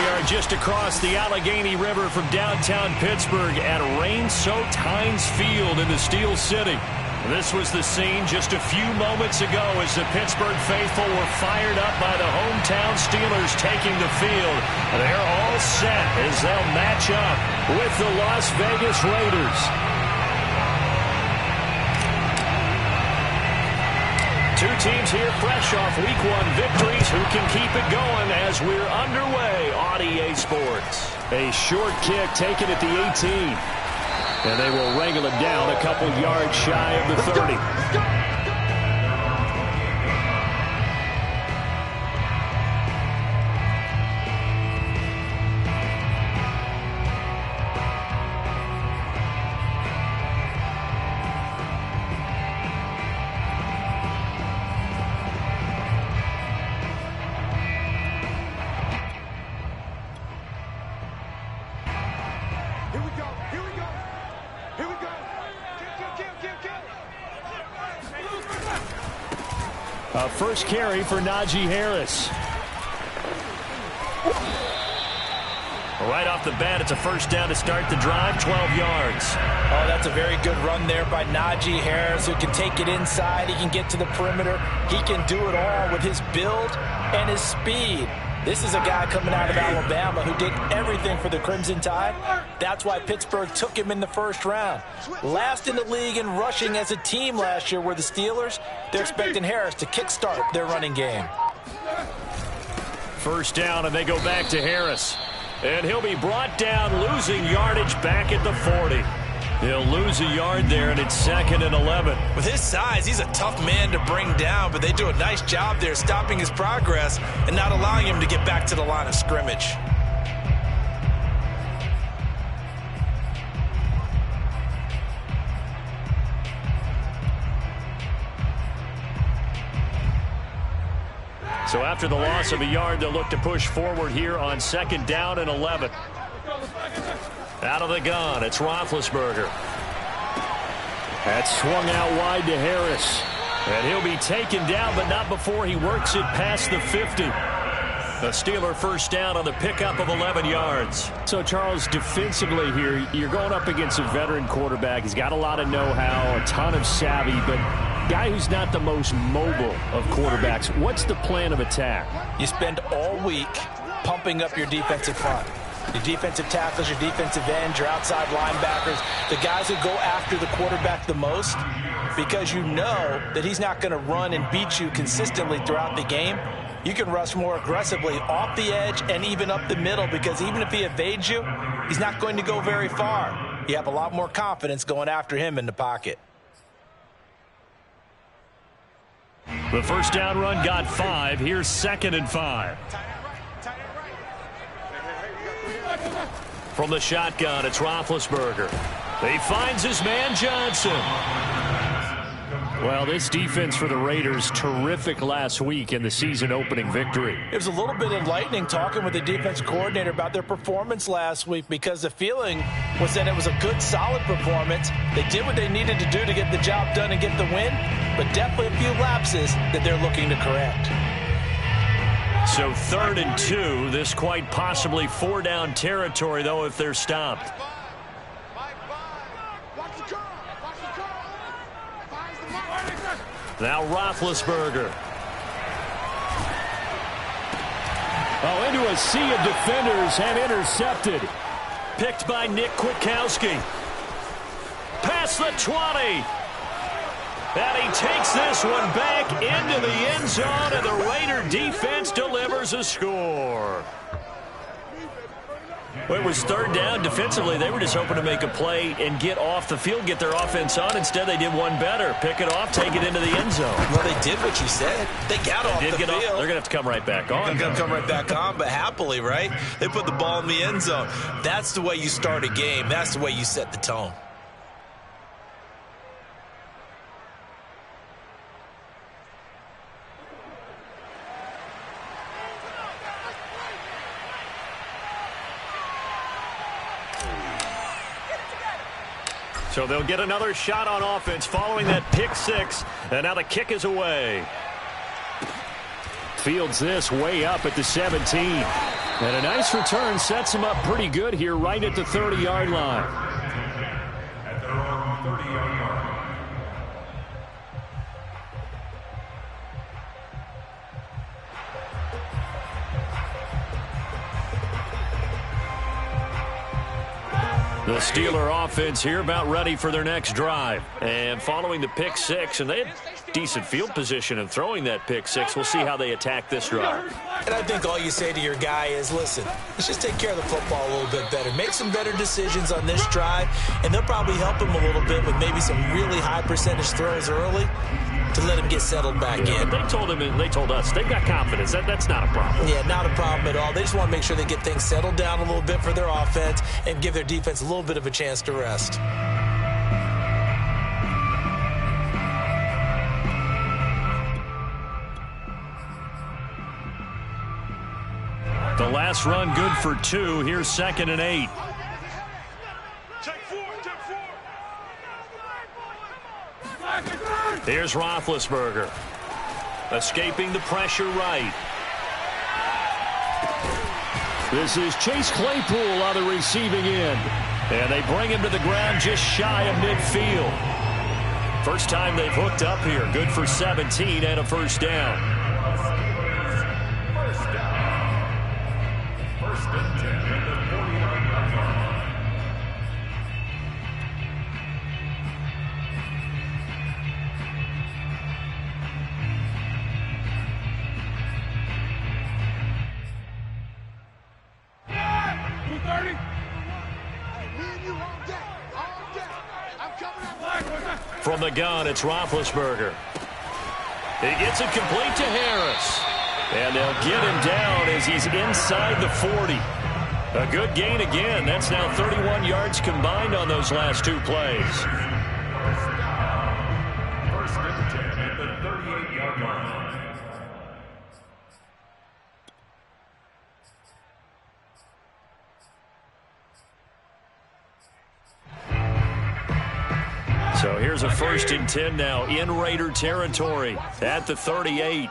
are just across the Allegheny River from downtown Pittsburgh at rain-soaked Heinz Field in the Steel City. This was the scene just a few moments ago as the Pittsburgh faithful were fired up by the hometown Steelers taking the field. They're all set as they'll match up with the Las Vegas Raiders. Two teams here fresh off Week 1 victories. Who can keep it going as we're underway on EA Sports? A short kick taken at the 18. And they will wrangle it down a couple yards shy of the 30. First carry for Najee Harris. Right off the bat, it's a first down to start the drive, 12 yards. Oh, that's a very good run there by Najee Harris, who can take it inside. He can get to the perimeter. He can do it all with his build and his speed. This is a guy coming out of Alabama who did everything for the Crimson Tide. That's why Pittsburgh took him in the first round. Last in the league in rushing as a team last year were the Steelers. They're expecting Harris to kickstart their running game. First down, and they go back to Harris. And he'll be brought down, losing yardage back at the 40. He'll lose a yard there, and it's 2nd and 11. With his size, he's a tough man to bring down, but they do a nice job there stopping his progress and not allowing him to get back to the line of scrimmage. So after the loss of a yard, they'll look to push forward here on 2nd down and 11. Out of the gun, it's Roethlisberger. That's swung out wide to Harris. And he'll be taken down, but not before he works it past the 50. A Steeler first down on the pickup of 11 yards. So, Charles, defensively here, you're going up against a veteran quarterback. He's got a lot of know-how, a ton of savvy, but guy who's not the most mobile of quarterbacks. What's the plan of attack? You spend all week pumping up your defensive front. Your defensive tackles, your defensive ends, your outside linebackers, the guys who go after the quarterback the most, because you know that he's not going to run and beat you consistently throughout the game. You can rush more aggressively off the edge and even up the middle, because even if he evades you, he's not going to go very far. You have a lot more confidence going after him in the pocket. The first down run got 5. Here's 2nd and 5. From the shotgun, it's Roethlisberger. He finds his man Johnson. Well, this defense for the Raiders, terrific last week in the season-opening victory. It was a little bit enlightening talking with the defense coordinator about their performance last week, because the feeling was that it was a good, solid performance. They did what they needed to do to get the job done and get the win, but definitely a few lapses that they're looking to correct. So 3rd and 2, this quite possibly 4-down territory, though, if they're stopped. Now Roethlisberger. Oh, into a sea of defenders and intercepted. Picked by Nick Kwiatkowski. Past the 20. And he takes this one back into the end zone, and the Raider defense delivers a score. Well, it was 3rd down. Defensively, they were just hoping to make a play and get off the field, get their offense on. Instead, they did one better. Pick it off, take it into the end zone. Well, they did what you said. They got off the field. They're going to have to come right back on. They're going to come right back on, but happily, right? They put the ball in the end zone. That's the way you start a game. That's the way you set the tone. So they'll get another shot on offense following that pick 6. And now the kick is away. Fields this way up at the 17. And a nice return sets him up pretty good here right at the 30-yard line. At their own 30-yard line. The Steeler offense here about ready for their next drive. And following the pick six, and they had decent field position in throwing that pick six. We'll see how they attack this drive. And I think all you say to your guy is, listen, let's just take care of the football a little bit better. Make some better decisions on this drive, and they'll probably help him a little bit with maybe some really high percentage throws early to let him get settled back in. They told him, and they told us, they've got confidence. That's not a problem. Yeah, not a problem at all. They just want to make sure they get things settled down a little bit for their offense and give their defense a little bit of a chance to rest. The last run good for 2. Here's 2nd and 8. Here's Roethlisberger. Escaping the pressure right. This is Chase Claypool on the receiving end. And they bring him to the ground just shy of midfield. First time they've hooked up here. Good for 17 and a first down. First and 10 at the 40-yard line. From the gun, it's Roethlisberger. He gets it complete to Harris. And they'll get him down as he's inside the 40. A good gain again. That's now 31 yards combined on those last 2 plays. First and 10 at the 38-yard line. So here's a 1st and 10 now in Raider territory at the 38.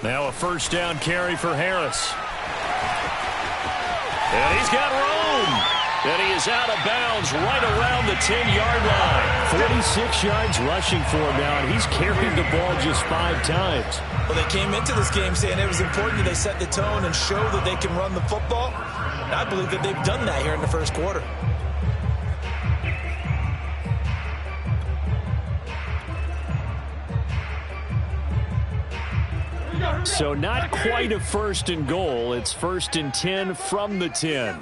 Now a first down carry for Harris. And he's got room. And he is out of bounds right around the 10-yard line. 46 yards rushing for him now, and he's carried the ball just 5 times. Well, they came into this game saying it was important that they set the tone and show that they can run the football. And I believe that they've done that here in the first quarter. So not quite a 1st and goal. It's 1st and 10 from the 10.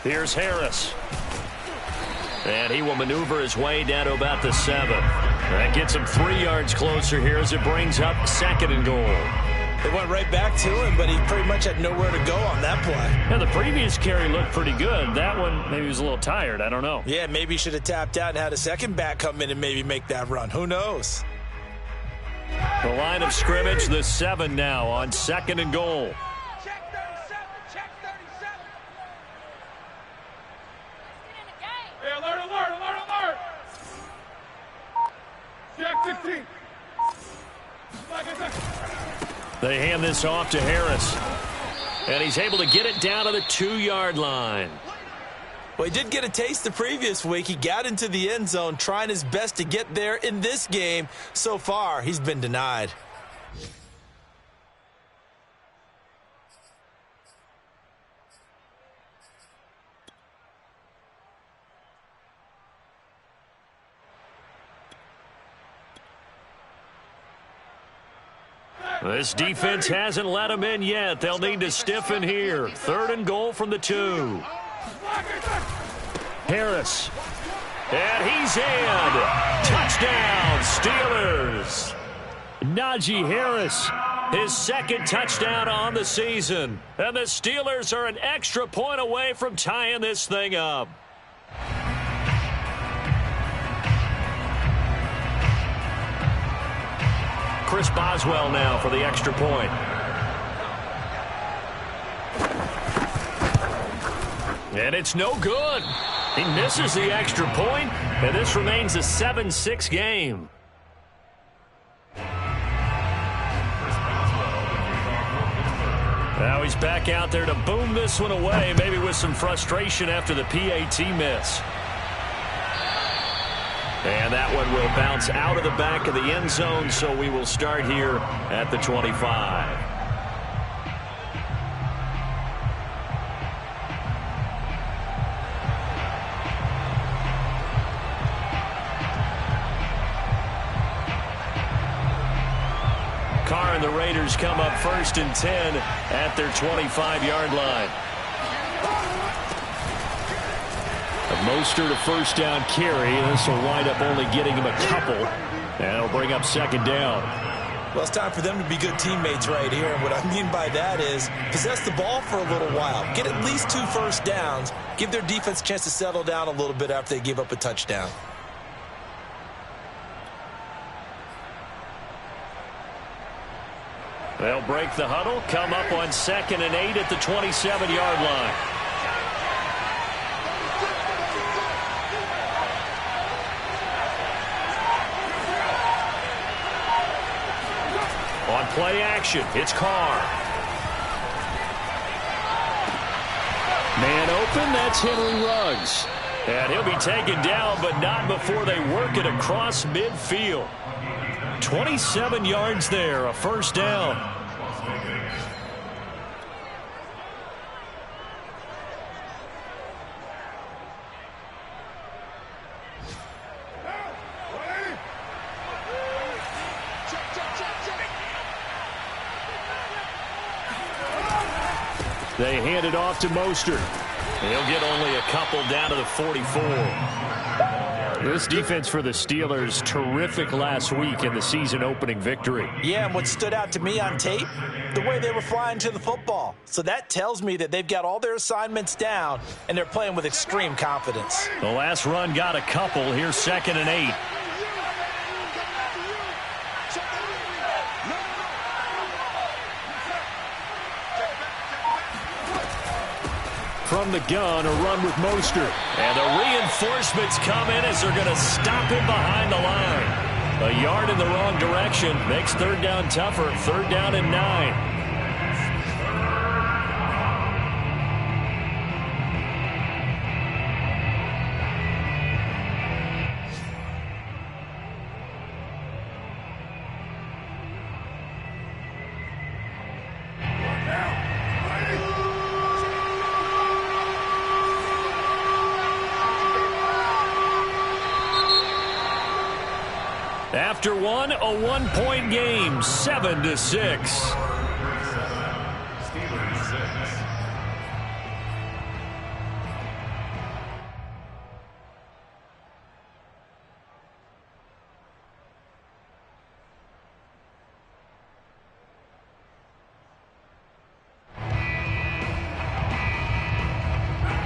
Here's Harris. And he will maneuver his way down to about the 7. That gets him 3 yards closer here as it brings up 2nd and goal. They went right back to him, but he pretty much had nowhere to go on that play. Yeah, the previous carry looked pretty good. That one, maybe he was a little tired. I don't know. Yeah, maybe he should have tapped out and had a second back come in and maybe make that run. Who knows? The line of scrimmage, the 7 now on 2nd and goal. Check 37, check 37. Hey, alert, alert, alert, alert! Check 16. They hand this off to Harris. And he's able to get it down to the 2-yard line. Well, he did get a taste the previous week. He got into the end zone trying his best to get there in this game. So far, he's been denied. This defense hasn't let him in yet. They'll need to stiffen here. 3rd and goal from the 2. Harris. And he's in. Touchdown, Steelers. Najee Harris, his 2nd touchdown on the season. And the Steelers are an extra point away from tying this thing up. Chris Boswell now for the extra point. And it's no good. He misses the extra point, and this remains a 7-6 game. Now he's back out there to boom this one away, maybe with some frustration after the PAT miss. And that one will bounce out of the back of the end zone, so we will start here at the 25. Carr and the Raiders come up 1st and 10 at their 25-yard line. Mostert a first down carry. This will wind up only getting him a couple. And it'll bring up 2nd down. Well, it's time for them to be good teammates right here. And what I mean by that is possess the ball for a little while. Get at least 2 first downs. Give their defense a chance to settle down a little bit after they give up a touchdown. They'll break the huddle, come up on 2nd and 8 at the 27-yard line. On play action, it's Carr. Man open, that's Henry Ruggs. And he'll be taken down, but not before they work it across midfield. 27 yards there, a first down. They hand it off to Mostert. He'll get only a couple down to the 44. This defense for the Steelers, terrific last week in the season-opening victory. Yeah, and what stood out to me on tape, the way they were flying to the football. So that tells me that they've got all their assignments down, and they're playing with extreme confidence. The last run got a couple. Here's 2nd and 8. From the gun, a run with Mostert. And the reinforcements come in as they're going to stop him behind the line. A yard in the wrong direction makes 3rd down tougher. 3rd down and 9. After one, a 1-point game, 7-6. Steelers 6.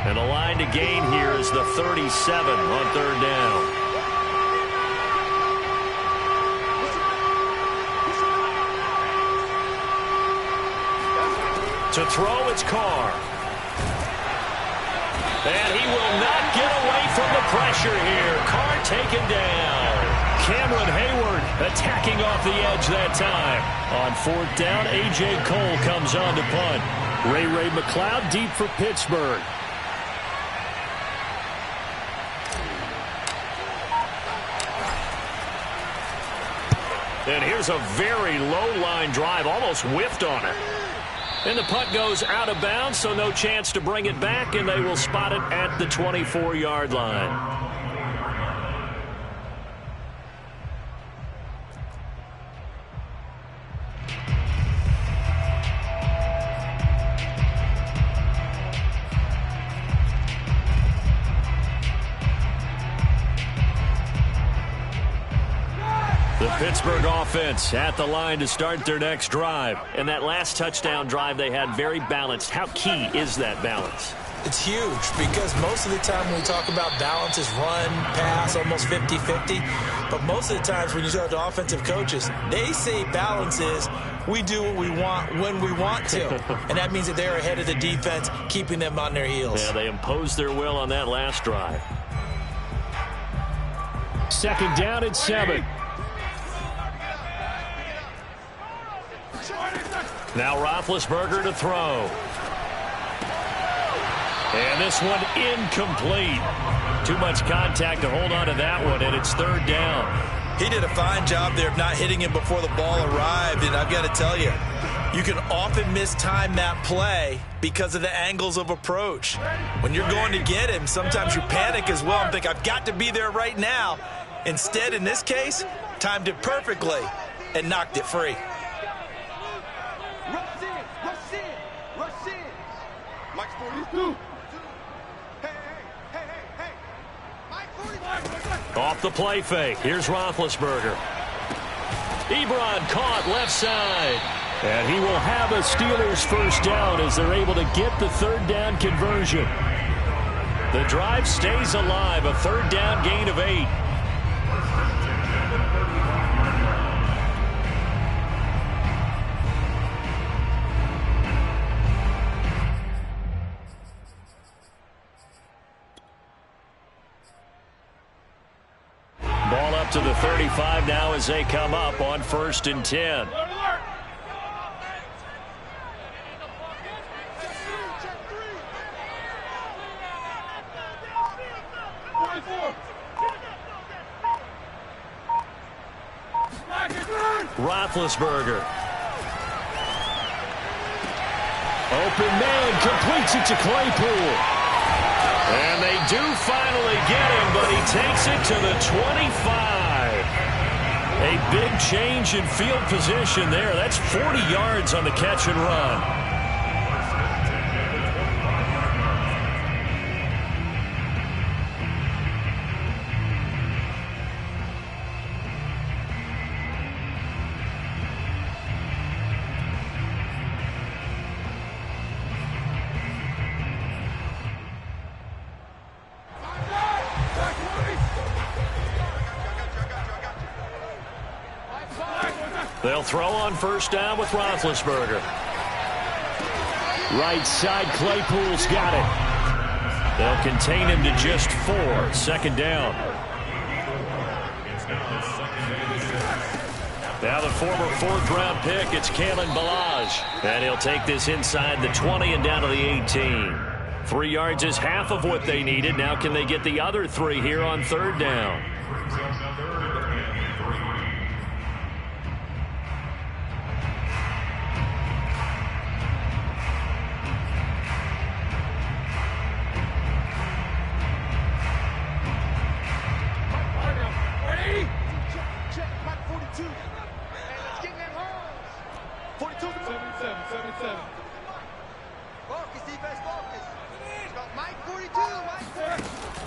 And the line to gain here is the 37 on 3rd down. To throw, it's Carr. And he will not get away from the pressure here. Carr taken down. Cameron Hayward attacking off the edge that time. On 4th down, A.J. Cole comes on to punt. Ray McLeod deep for Pittsburgh. And here's a very low line drive, almost whiffed on it. And the punt goes out of bounds, so no chance to bring it back, and they will spot it at the 24-yard line. The Pittsburgh offense at the line to start their next drive. And that last touchdown drive they had very balanced. How key is that balance? It's huge because most of the time when we talk about balance is run, pass, almost 50-50. But most of the times when you talk to offensive coaches, they say balance is we do what we want when we want to. And that means that they're ahead of the defense, keeping them on their heels. Yeah, they imposed their will on that last drive. Second down at 7. Now Roethlisberger to throw. And this one incomplete. Too much contact to hold on to that one, and it's third down. He did a fine job there of not hitting him before the ball arrived, and I've got to tell you, you can often mistime that play because of the angles of approach. When you're going to get him, sometimes you panic as well and think, I've got to be there right now. Instead, in this case, timed it perfectly and knocked it free. Rush in, rush in, rush in. Mike's 42. Hey. Mike 42. Off the play fake. Here's Roethlisberger. Ebron caught left side. And he will have a Steelers first down as they're able to get the third down conversion. The drive stays alive. A third down gain of 8. Ball up to the 35 now as they come up on 1st and 10. Roethlisberger. Open man, completes it to Claypool. And they do finally get him, but he takes it to the 25. A big change in field position there. That's 40 yards on the catch and run. They'll throw on first down with Roethlisberger. Right side, Claypool's got it. They'll contain him to just 4. 2nd down. Now the former 4th-round pick, it's Kalen Ballage. And he'll take this inside the 20 and down to the 18. 3 yards is half of what they needed. Now can they get the other 3 here on 3rd down?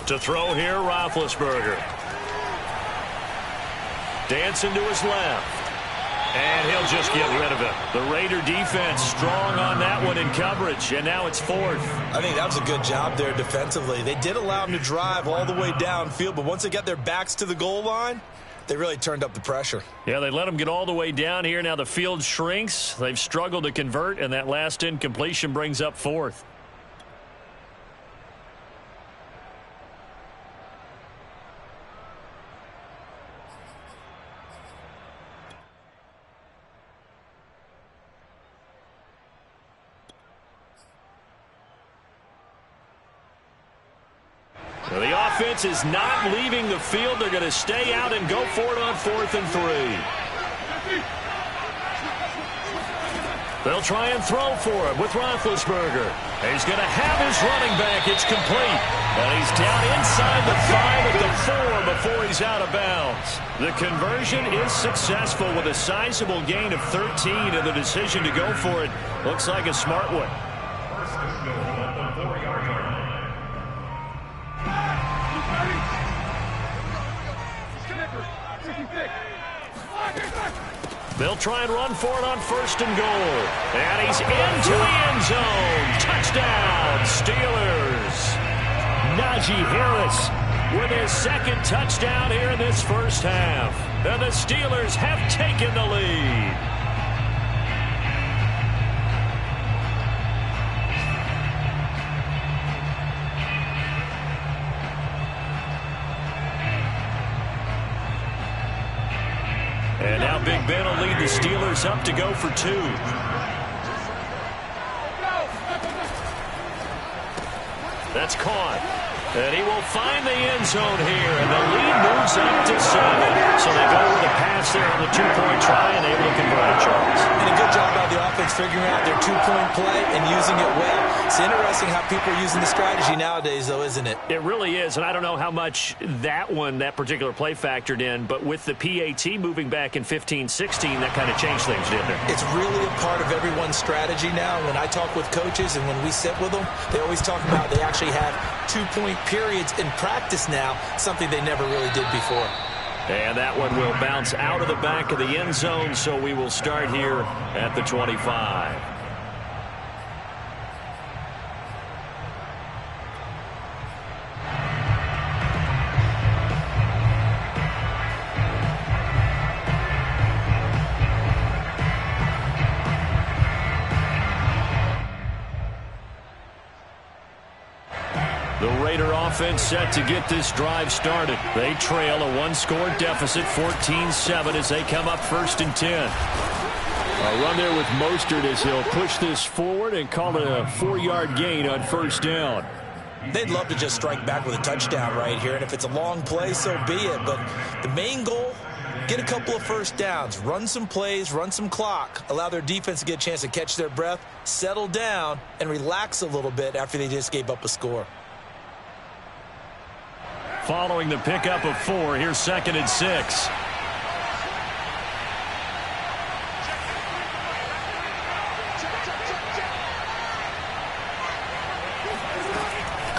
To throw here, Roethlisberger. Dancing to his left. And he'll just get rid of it. The Raider defense strong on that one in coverage, and now it's 4th. I think that was a good job there defensively. They did allow him to drive all the way downfield, but once they got their backs to the goal line, they really turned up the pressure. Yeah, they let them get all the way down here. Now the field shrinks. They've struggled to convert, and that last incompletion brings up 4th. So the offense is not leaving the field. They're going to stay out and go for it on 4th and 3. They'll try and throw for him with Roethlisberger. He's going to have his running back. It's complete. And he's down inside the 5 at the 4 before he's out of bounds. The conversion is successful with a sizable gain of 13, and the decision to go for it looks like a smart one. They'll try and run for it on 1st and goal. And he's into the end zone. Touchdown, Steelers. Najee Harris with his second touchdown here in this first half. And the Steelers have taken the lead. And now Big Ben will lead the Steelers up to go for 2. That's caught. And he will find the end zone here. And the lead moves up to 7. So they go with a pass there on the 2-point try and able to convert it, Charles. And a good job by the offense figuring out their 2-point play and using it well. It's interesting how people are using the strategy nowadays, though, isn't it? It really is. And I don't know how much that particular play factored in. But with the PAT moving back in 15-16, that kind of changed things, didn't it? It's really a part of everyone's strategy now. When I talk with coaches and when we sit with them, they always talk about they actually have 2-point periods in practice now, something they never really did before. And that one will bounce out of the back of the end zone, so we will start here at the 25. The Raider offense set to get this drive started. They trail a 1-score deficit, 14-7, as they come up 1st and 10. A run there with Mostert as he'll push this forward and call it a 4-yard gain on 1st down. They'd love to just strike back with a touchdown right here, and if it's a long play, so be it. But the main goal, get a couple of 1st downs, run some plays, run some clock, allow their defense to get a chance to catch their breath, settle down, and relax a little bit after they just gave up a score. Following the pickup of 4, here's 2nd and 6.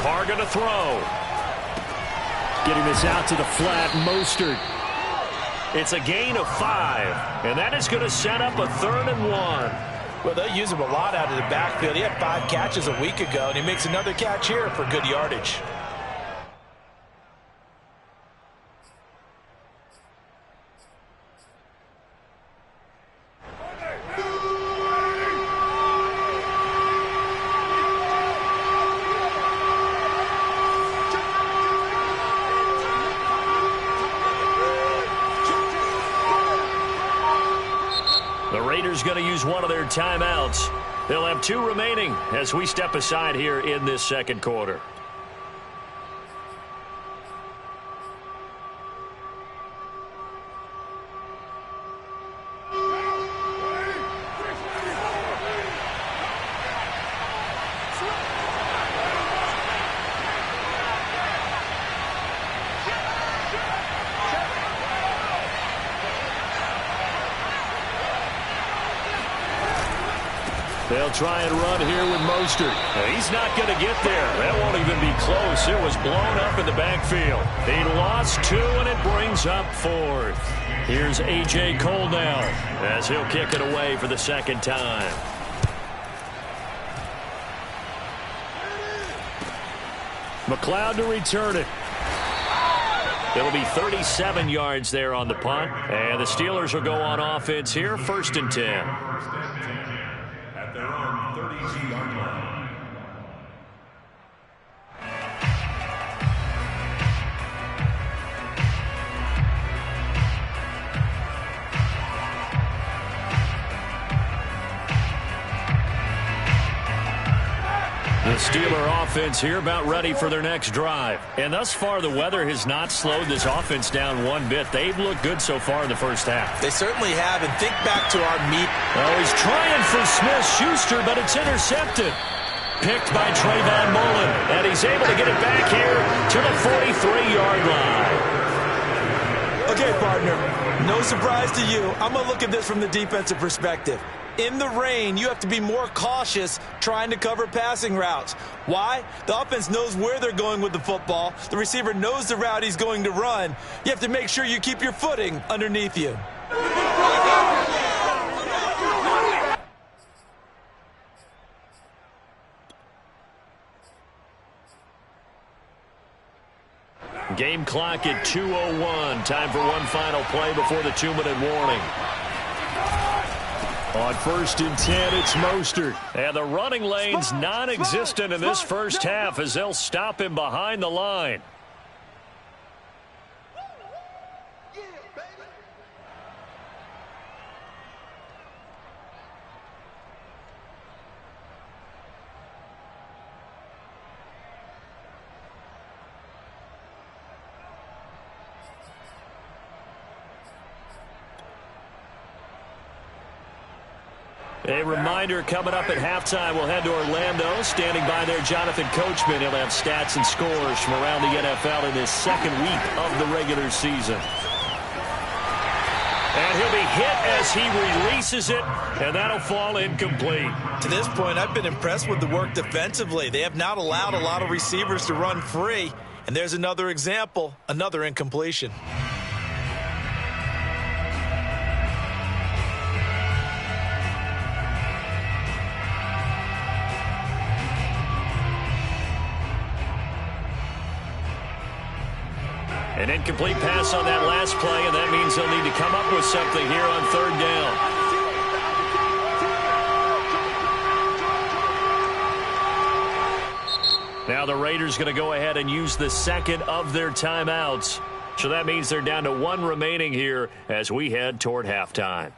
Carr going to throw. Getting this out to the flat, Mostert. It's a gain of 5, and that is going to set up a 3rd and 1. Well, they'll use him a lot out of the backfield. He had 5 catches a week ago, and he makes another catch here for good yardage. Going to use one of their timeouts. They'll have 2 remaining as we step aside here in this 2nd quarter. They'll try and run here with Mostert. He's not going to get there. That won't even be close. It was blown up in the backfield. He lost 2, and it brings up 4th. Here's A.J. Cole now as he'll kick it away for the 2nd time. McLeod to return it. It'll be 37 yards there on the punt. And the Steelers will go on offense here, 1st and 10. Their own 32-yard line. The Steeler offense here about ready for their next drive. And thus far, the weather has not slowed this offense down one bit. They've looked good so far in the first half. They certainly have. And think back to our meet. Oh, he's trying for Smith-Schuster, but it's intercepted. Picked by Trayvon Mullen. And he's able to get it back here to the 43-yard line. Okay, partner, no surprise to you. I'm going to look at this from the defensive perspective. In the rain, you have to be more cautious trying to cover passing routes. Why? The offense knows where they're going with the football. The receiver knows the route he's going to run. You have to make sure you keep your footing underneath you. Game clock at 2:01. Time for one final play before the 2-minute warning. On 1st and 10, it's Mostert. And the running lane's non-existent in this first half as they'll stop him behind the line. A reminder, coming up at halftime, we'll head to Orlando. Standing by there, Jonathan Coachman. He'll have stats and scores from around the NFL in this second week of the regular season. And he'll be hit as he releases it, and that'll fall incomplete. To this point, I've been impressed with the work defensively. They have not allowed a lot of receivers to run free. And there's another example, another incompletion. An incomplete pass on that last play, and that means they'll need to come up with something here on 3rd down. Now the Raiders going to go ahead and use the second of their timeouts. So that means they're down to 1 remaining here as we head toward halftime.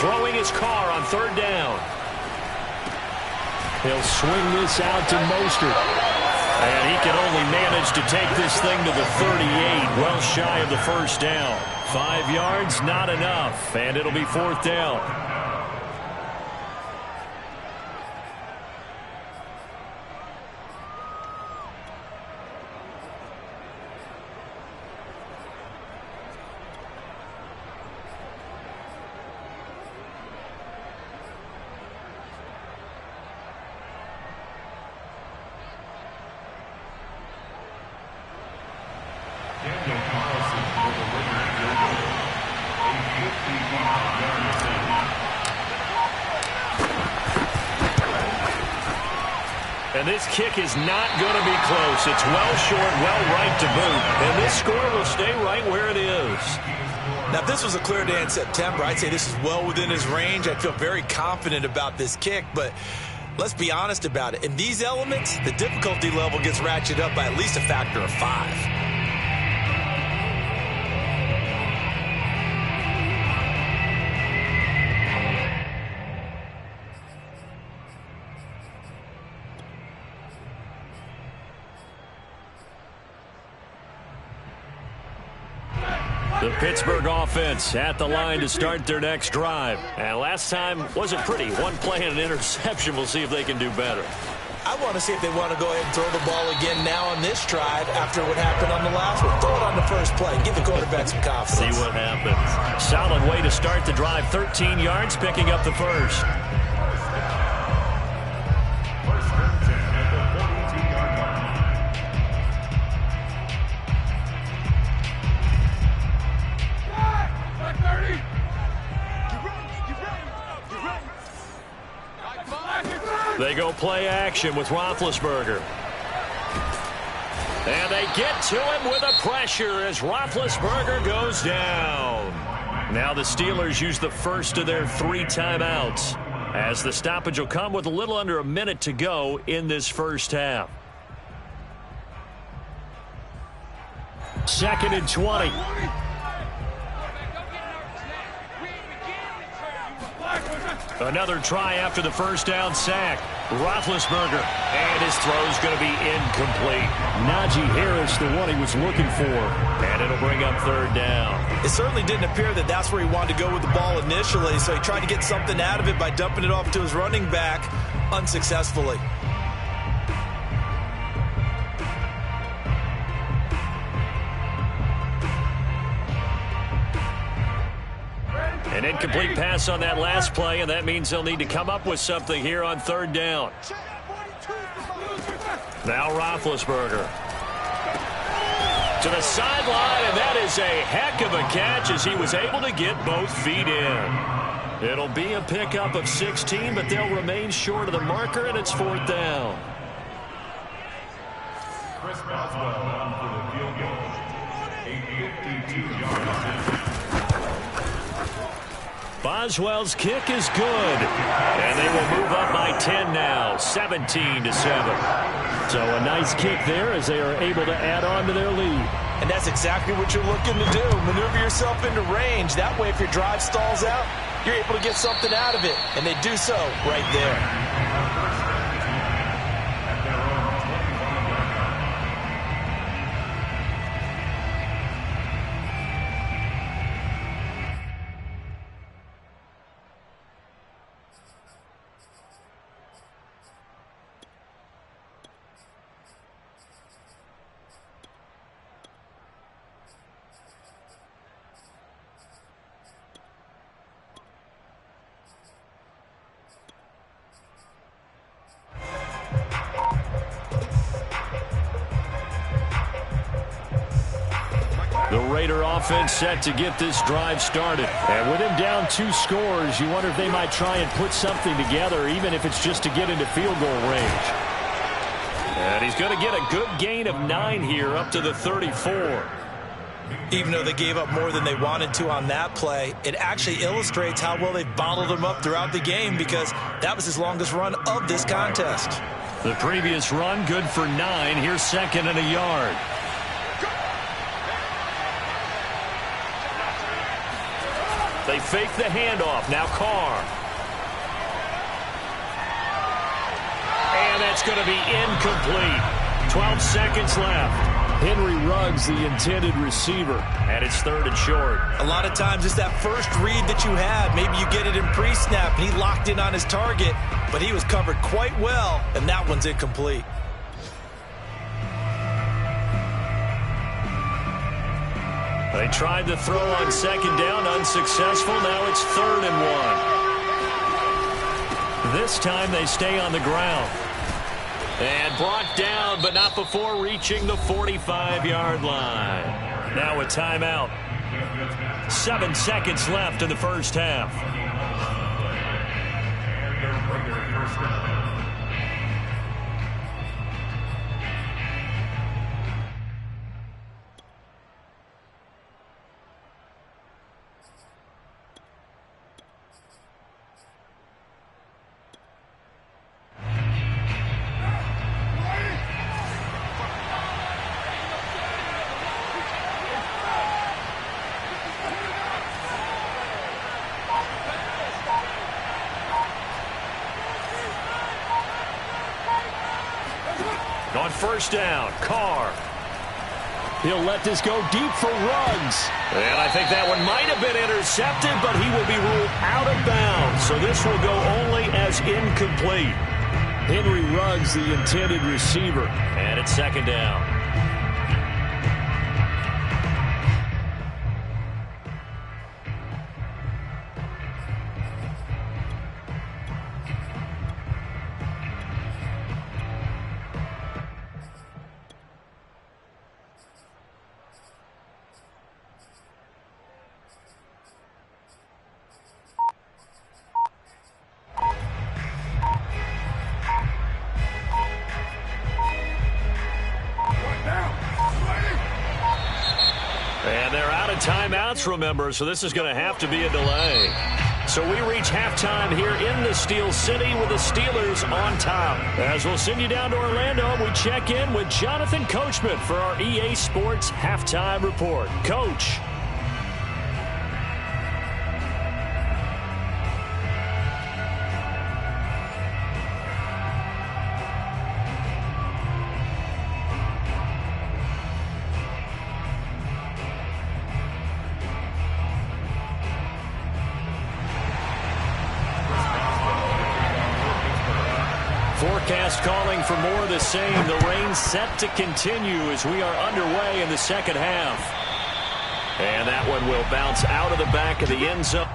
Throwing his car on 3rd down. He'll swing this out to Mostert. And he can only manage to take this thing to the 38, well shy of the 1st down. 5 yards, not enough, and it'll be 4th down. And this kick is not going to be close. It's well short, well right to boot. And this score will stay right where it is. Now, if this was a clear day in September, I'd say this is well within his range. I'd feel very confident about this kick. But let's be honest about it. In these elements, the difficulty level gets ratcheted up by at least a factor of 5. The Pittsburgh offense at the line to start their next drive. And last time wasn't pretty. 1 play and an interception. We'll see if they can do better. I want to see if they want to go ahead and throw the ball again now on this drive after what happened on the last one. Throw it on the first play. Give the quarterback some confidence. See what happens. Solid way to start the drive. 13 yards, picking up the first. They go play action with Roethlisberger. And they get to him with a pressure as Roethlisberger goes down. Now the Steelers use the first of their 3 timeouts, as the stoppage will come with a little under a minute to go in this first half. 2nd and 20. Another try after the first down sack. Roethlisberger, and his throw's going to be incomplete. Najee Harris, the one he was looking for, and it'll bring up 3rd down. It certainly didn't appear that that's where he wanted to go with the ball initially, so he tried to get something out of it by dumping it off to his running back. unsuccessfully. An incomplete pass on that last play, and that means they'll need to come up with something here on third down. Now Roethlisberger to the sideline, and that is a heck of a catch as he was able to get both feet in. It'll be a pickup of 16, but they'll remain short of the marker, and it's fourth down. Chris Boswell on for the field goal. A 52-yard attempt. Boswell's kick is good, and they will move up by 10 now, 17-7. So a nice kick there as they are able to add on to their lead. And that's exactly what you're looking to do. Maneuver yourself into range. That way, if your drive stalls out, you're able to get something out of it. And they do so right there. The Raider offense set to get this drive started. And with him down 2 scores, you wonder if they might try and put something together, even if it's just to get into field goal range. And he's going to get a good gain of 9 here up to the 34. Even though they gave up more than they wanted to on that play, it actually illustrates how well they've bottled him up throughout the game because that was his longest run of this contest. The previous run good for 9. Here's second and a yard. They fake the handoff. Now Carr. And that's going to be incomplete. 12 seconds left. Henry Ruggs, the intended receiver, and it's third and short. A lot of times it's that first read that you had. Maybe you get it in pre-snap, and he locked in on his target, but he was covered quite well, and that one's incomplete. They tried to throw on second down, unsuccessful. Now it's third and 1. This time they stay on the ground. And brought down, but not before reaching the 45-yard line. Now a timeout. 7 seconds left in the first half. On first down, Carr. He'll let this go deep for Ruggs. And I think that one might have been intercepted, but he will be ruled out of bounds. So this will go only as incomplete. Henry Ruggs, the intended receiver. And it's second down. And they're out of timeouts, remember, so this is going to have to be a delay. So we reach halftime here in the Steel City with the Steelers on top. As we'll send you down to Orlando, we check in with Jonathan Coachman for our EA Sports Halftime Report. Coach. broadcast calling for more of the same. The rain set to continue as we are underway in the second half. And that one will bounce out of the back of the end zone.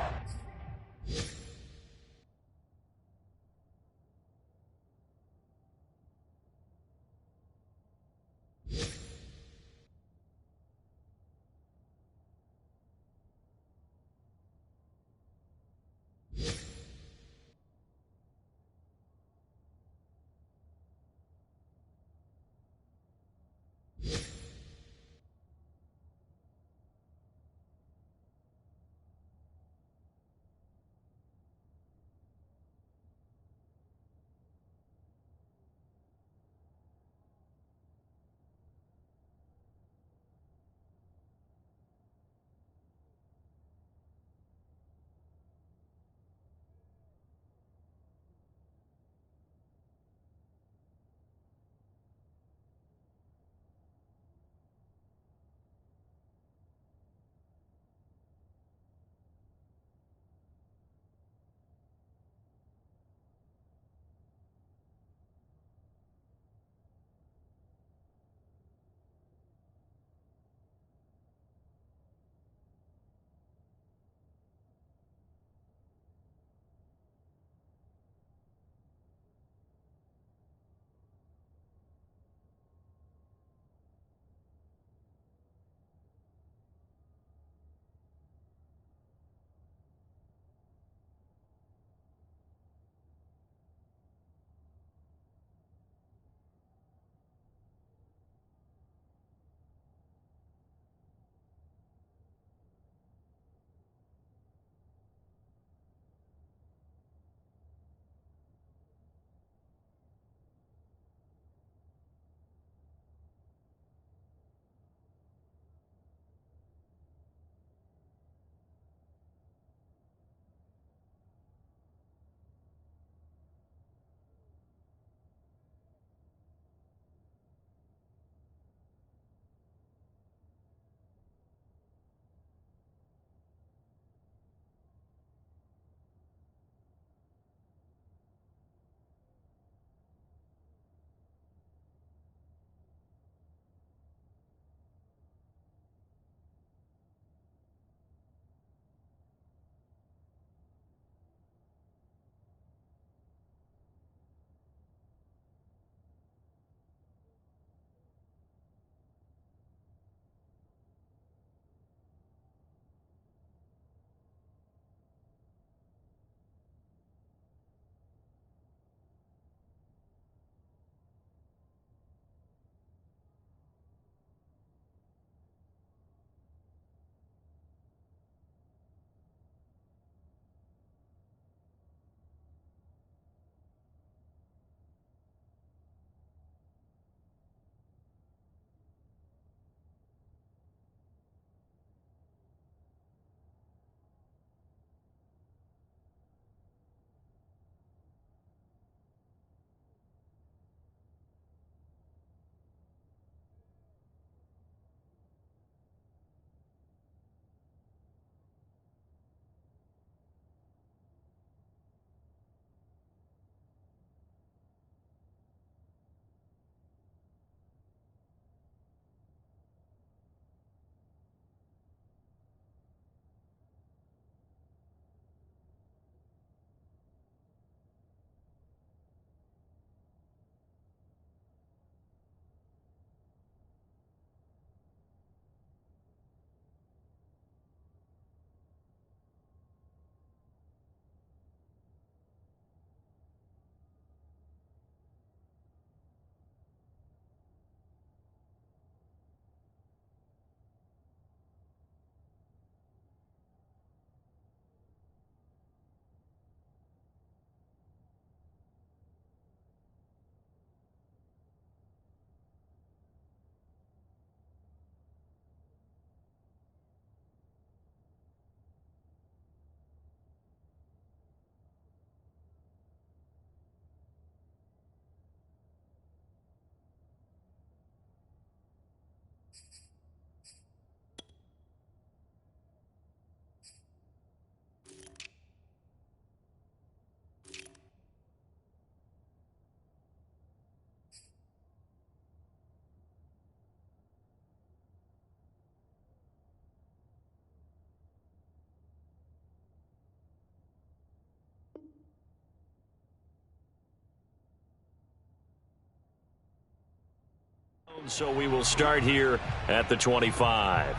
So we will start here at the 25.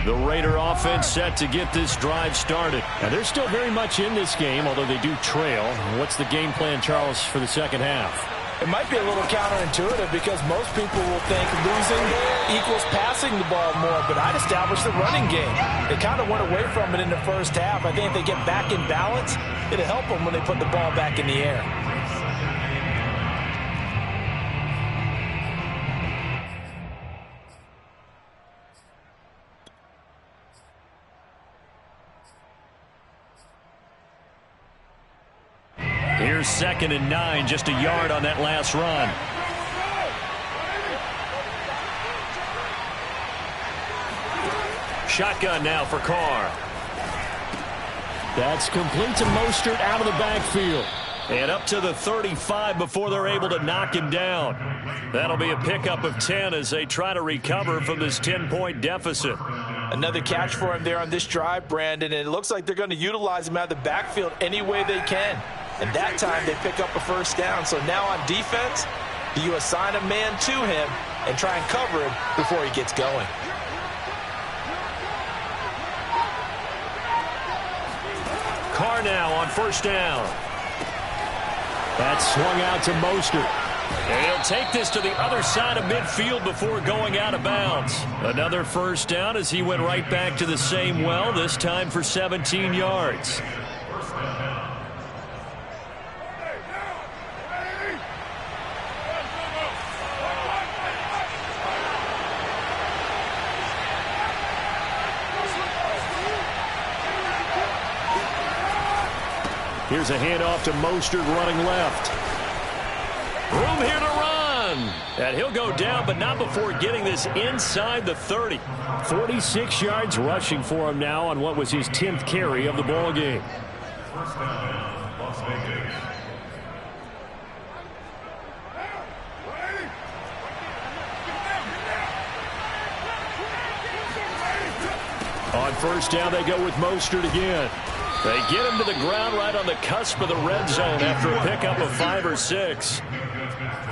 The Raider offense set to get this drive started. And they're still very much in this game, although they do trail. What's the game plan, Charles, for the second half? It might be a little counterintuitive because most people will think losing equals passing the ball more, but I'd establish the running game. They kind of went away from it in the first half. I think if they get back in balance, it'll help them when they put the ball back in the air. Here's 2nd and 9, just a yard on that last run. Shotgun now for Carr. That's complete to Mostert out of the backfield. And up to the 35 before they're able to knock him down. That'll be a pickup of 10 as they try to recover from this 10-point deficit. Another catch for him there on this drive, Brandon, and it looks like they're going to utilize him out of the backfield any way they can. And that time they pick up a first down. So now on defense, do you assign a man to him and try and cover him before he gets going? Carr now on first down. That's swung out to Mostert. And he'll take this to the other side of midfield before going out of bounds. Another first down as he went right back to the same well, this time for 17 yards. Here's a handoff to Mostert running left. Room here to run. And he'll go down, but not before getting this inside the 30. 46 yards rushing for him now on what was his 10th carry of the ball game. First down, Las Vegas. On first down, they go with Mostert again. They get him to the ground right on the cusp of the red zone after a pickup of 5 or 6.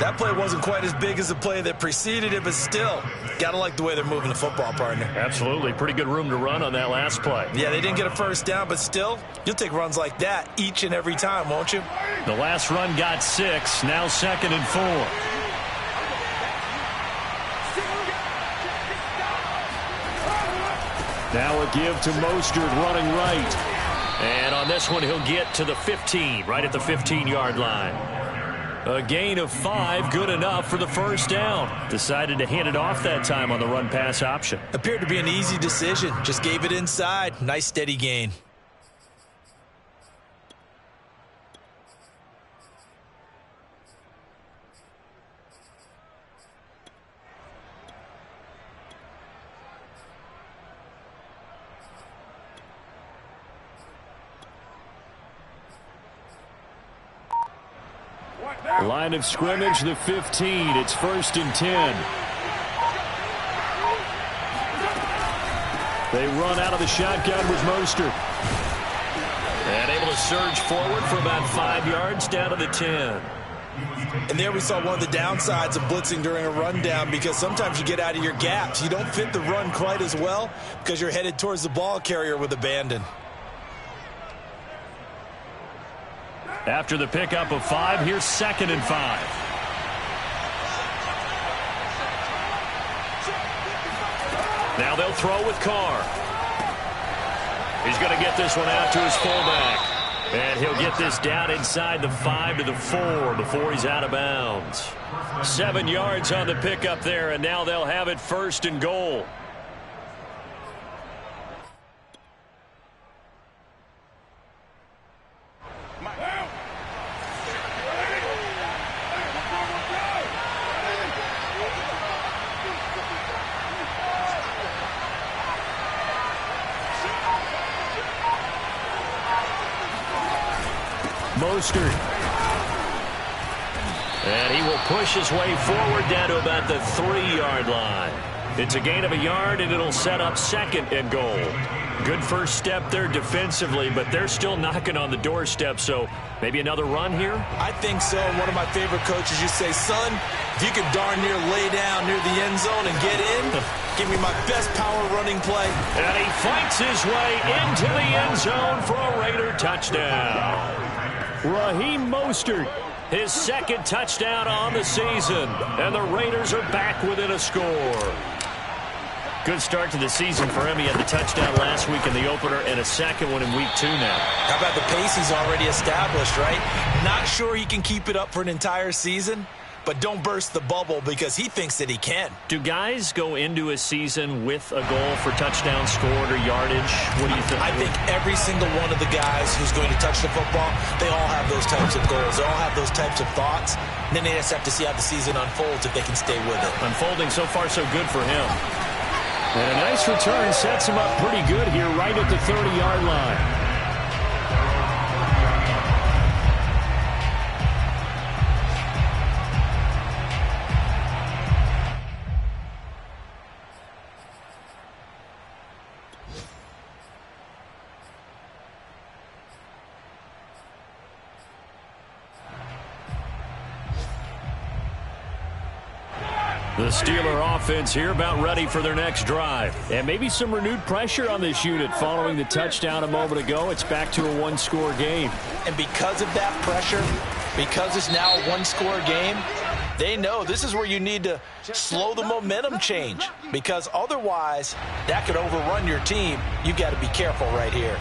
That play wasn't quite as big as the play that preceded it, but still, got to like the way they're moving the football, partner. Absolutely. Pretty good room to run on that last play. Yeah, they didn't get a first down, but still, you'll take runs like that each and every time, won't you? The last run got 6, now 2nd and 4. Now a give to Mostert running right. And on this one, he'll get to the 15, right at the 15-yard line. A gain of 5, good enough for the first down. Decided to hand it off that time on the run-pass option. Appeared to be an easy decision. Just gave it inside. Nice, steady gain. Line of scrimmage, the 15. It's 1st and 10. They run out of the shotgun with Mostert. And able to surge forward for about 5 yards down to the 10. And there we saw one of the downsides of blitzing during a rundown, because sometimes you get out of your gaps. You don't fit the run quite as well because you're headed towards the ball carrier with abandon. After the pickup of 5, here's 2nd and 5. Now they'll throw with Carr. He's going to get this one out to his fullback. And he'll get this down inside the 5 to the 4 before he's out of bounds. 7 yards on the pickup there, and now they'll have it 1st and goal. Mostert. And he will push his way forward down to about the 3-yard line. It's a gain of a yard, and it'll set up 2nd and goal. Good first step there defensively, but they're still knocking on the doorstep, so maybe another run here? I think so. One of my favorite coaches used to say, son, if you could darn near lay down near the end zone and get in, give me my best power running play. And he fights his way into the end zone for a Raider touchdown. Raheem Mostert, his 2nd touchdown on the season, and the Raiders are back within a score. Good start to the season for him. He had the touchdown last week in the opener and a 2nd one in week 2 now. How about the pace he's already established, right? Not sure he can keep it up for an entire season, but don't burst the bubble because he thinks that he can. Do guys go into a season with a goal for touchdown scored or yardage? What do you think? I think every single one of the guys who's going to touch the football, they all have those types of goals. They all have those types of thoughts. And then they just have to see how the season unfolds if they can stay with it. Unfolding so far so good for him. And a nice return sets him up pretty good here right at the 30-yard line. The Steeler offense here about ready for their next drive. And maybe some renewed pressure on this unit following the touchdown a moment ago. It's back to a one-score game. And because of that pressure, because it's now a one-score game, they know this is where you need to slow the momentum change. Because otherwise, that could overrun your team. You've got to be careful right here.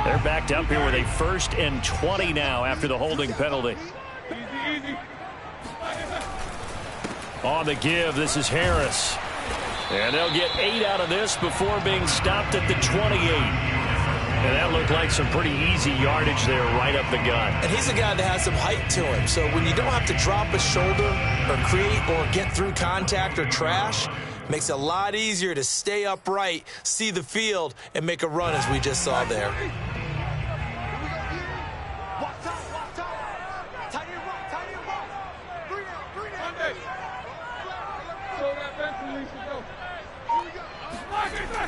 They're backed up here with a 1st and 20 now after the holding penalty. On the give, this is Harris. And they'll get 8 out of this before being stopped at the 28. And that looked like some pretty easy yardage there right up the gut. And he's a guy that has some height to him. So when you don't have to drop a shoulder or create or get through contact or trash, makes it a lot easier to stay upright, see the field, and make a run as we just saw there.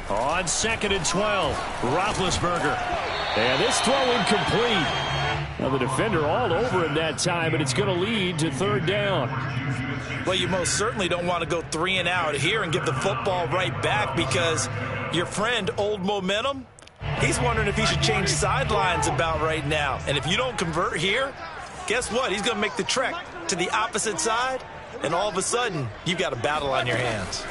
On 2nd and 12, Roethlisberger. And this throw incomplete. Now the defender all over him that time, but it's going to lead to 3rd down. Well, you most certainly don't want to go 3 and out here and give the football right back because your friend, Old Momentum, he's wondering if he should change sidelines about right now. And if you don't convert here, guess what? He's going to make the trek to the opposite side, and all of a sudden, you've got a battle on your hands.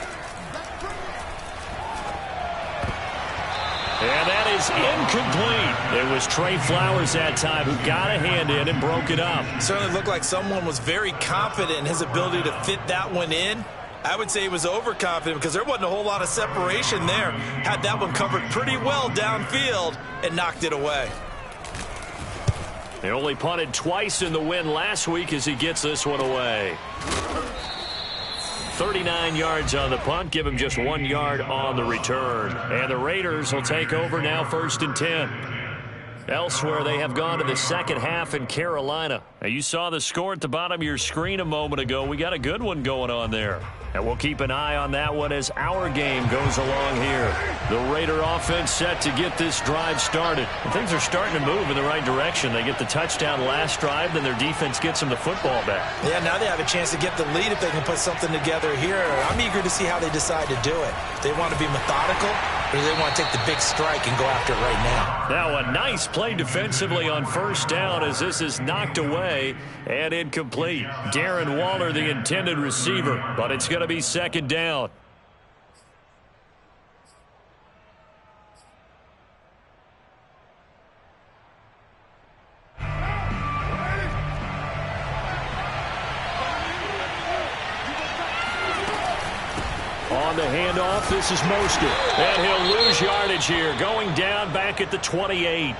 And that is incomplete. It was Trey Flowers that time who got a hand in and broke it up. Certainly looked like someone was very confident in his ability to fit that one in. I would say he was overconfident because there wasn't a whole lot of separation there. Had that one covered pretty well downfield and knocked it away. They only punted twice in the win last week as he gets this one away. 39 yards on the punt, give him just 1 yard on the return. And the Raiders will take over now 1st and 10. Elsewhere, they have gone to the second half in Carolina. Now, you saw the score at the bottom of your screen a moment ago. We got a good one going on there. And we'll keep an eye on that one as our game goes along here. The Raider offense set to get this drive started. And things are starting to move in the right direction. They get the touchdown last drive, then their defense gets them the football back. Yeah, now they have a chance to get the lead if they can put something together here. I'm eager to see how they decide to do it. They want to be methodical, or do they want to take the big strike and go after it right now? Now a nice play defensively on 1st down as this is knocked away and incomplete. Darren Waller, the intended receiver, but it's going to be 2nd down. On the handoff, this is Mostert. And he'll lose yardage here, going down back at the 28.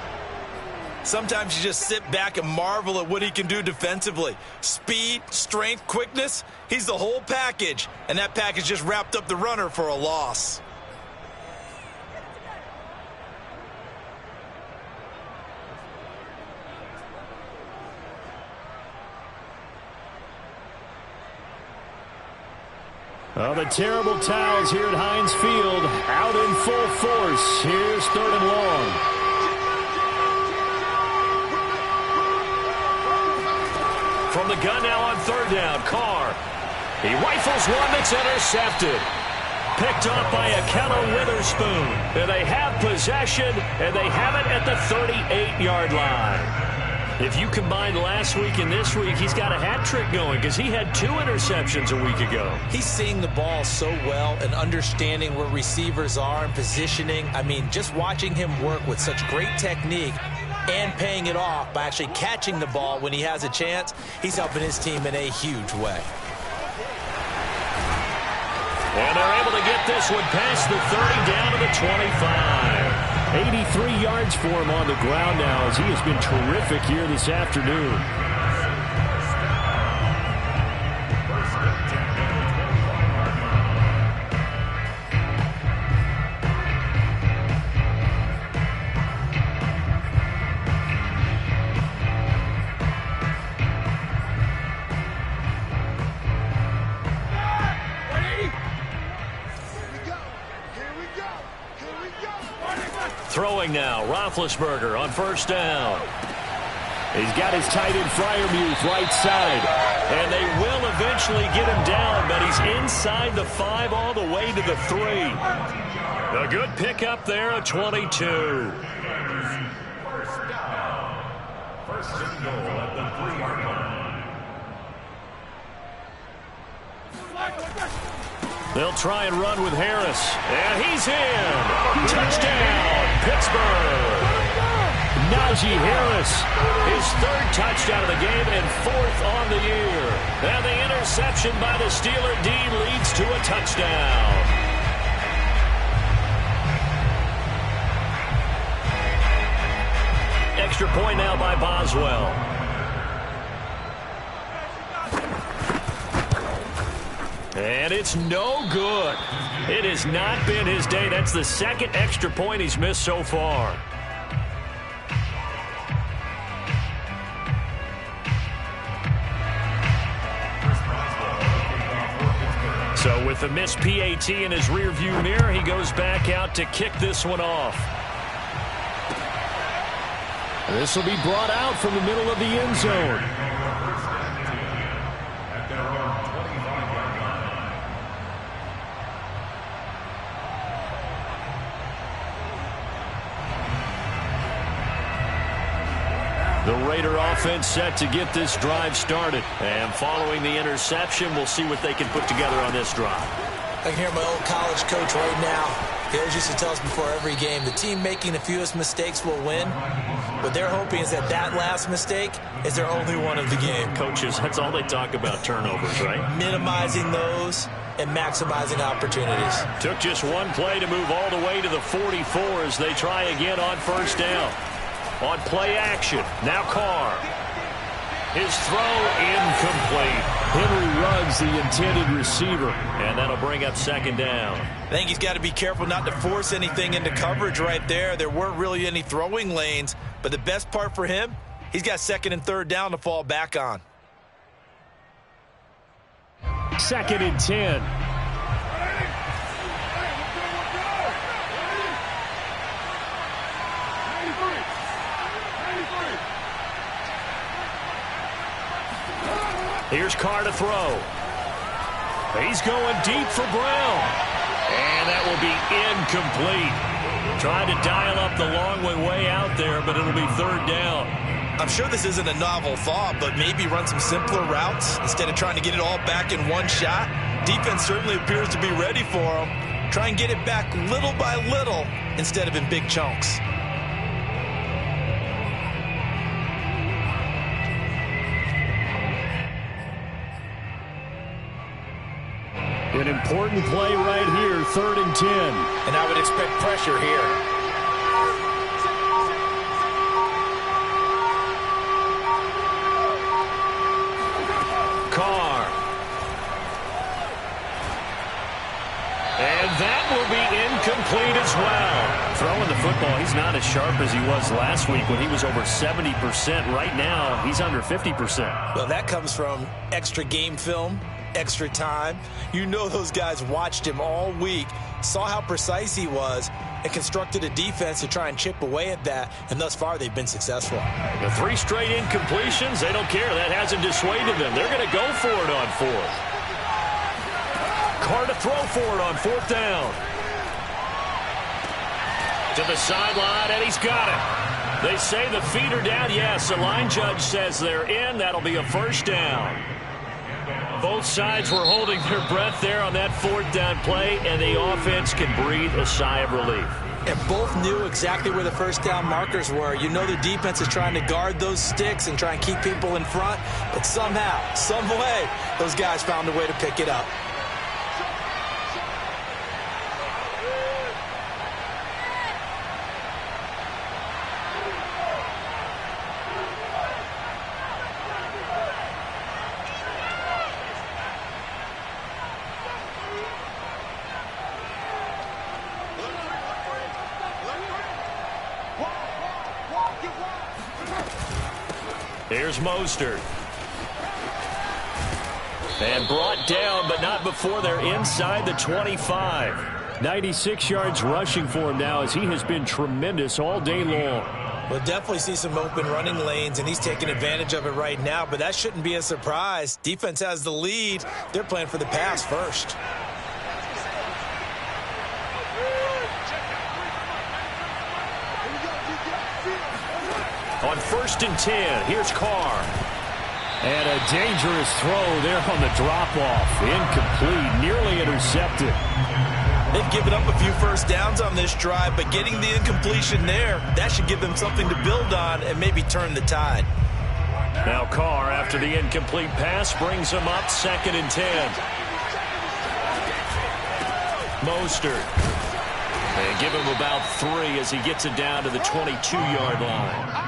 Sometimes you just sit back and marvel at what he can do defensively. Speed, strength, quickness, he's the whole package. And that package just wrapped up the runner for a loss. Well, the terrible towels here at Heinz Field out in full force. Here's 3rd and long. From the gun now on 3rd down, Carr. He rifles one that's intercepted. Picked off by Akello Witherspoon. And they have possession, and they have it at the 38-yard line. If you combine last week and this week, he's got a hat trick going because he had 2 interceptions a week ago. He's seeing the ball so well and understanding where receivers are and positioning. I mean, just watching him work with such great technique and paying it off by actually catching the ball when he has a chance, he's helping his team in a huge way. And they're able to get this one past the 30 down to the 25. 83 yards for him on the ground now as he has been terrific here this afternoon. Throwing now, Roethlisberger on 1st down. He's got his tight end Freiermuth right side. And they will eventually get him down, but he's inside the 5 all the way to the 3. A good pickup there at 22. 1st down. 1st and goal at the 3-yard line. They'll try and run with Harris. And he's in. Touchdown, Pittsburgh. Najee Harris, his 3rd touchdown of the game and 4th on the year. And the interception by the Steeler D leads to a touchdown. Extra point now by Boswell. And it's no good. It has not been his day. That's the 2nd extra point he's missed so far. So with the missed PAT in his rearview mirror, he goes back out to kick this one off. This will be brought out from the middle of the end zone. The Raider offense set to get this drive started. And following the interception, we'll see what they can put together on this drive. I can hear my old college coach right now. He always used to tell us before every game, the team making the fewest mistakes will win. What they're hoping is that that last mistake is their only one of the game. Coaches, that's all they talk about, turnovers, right? Minimizing those and maximizing opportunities. Took just one play to move all the way to the 44 as they try again on 1st down. On play action, now Carr. His throw incomplete. Henry Ruggs, the intended receiver, and that'll bring up 2nd down. I think he's got to be careful not to force anything into coverage right there. There weren't really any throwing lanes, but the best part for him, he's got 2nd and 3rd down to fall back on. 2nd and 10. Here's Carr to throw. He's going deep for Brown. And that will be incomplete. Trying to dial up the long way out there, but it'll be 3rd down. I'm sure this isn't a novel thought, but maybe run some simpler routes instead of trying to get it all back in one shot. Defense certainly appears to be ready for him. Try and get it back little by little instead of in big chunks. An important play right here, 3rd and 10. And I would expect pressure here. Carr. And that will be incomplete as well. Throwing the football, he's not as sharp as he was last week when he was over 70%. Right now, he's under 50%. Well, that comes from extra game film, extra time. You know those guys watched him all week, saw how precise he was, and constructed a defense to try and chip away at that, and thus far they've been successful. The 3 straight incompletions, they don't care. That hasn't dissuaded them. They're going to go for it on 4th. Carr to throw for it on 4th down. To the sideline, and he's got it. They say the feet are down. Yes, the line judge says they're in. That'll be a first down. Both sides were holding their breath there on that 4th down play, and the offense can breathe a sigh of relief. And both knew exactly where the first down markers were. You know the defense is trying to guard those sticks and try and keep people in front, but somehow, some way, those guys found a way to pick it up. Here's Mostert. And brought down, but not before they're inside the 25. 96 yards rushing for him now as he has been tremendous all day long. We'll definitely see some open running lanes, and he's taking advantage of it right now, but that shouldn't be a surprise. Defense has the lead. They're playing for the pass first. On 1st and 10, here's Carr. And a dangerous throw there on the drop-off. Incomplete, nearly intercepted. They've given up a few first downs on this drive, but getting the incompletion there, that should give them something to build on and maybe turn the tide. Now Carr, after the incomplete pass, brings him up 2nd and 10. Mostert. And give him about 3 as he gets it down to the 22-yard line.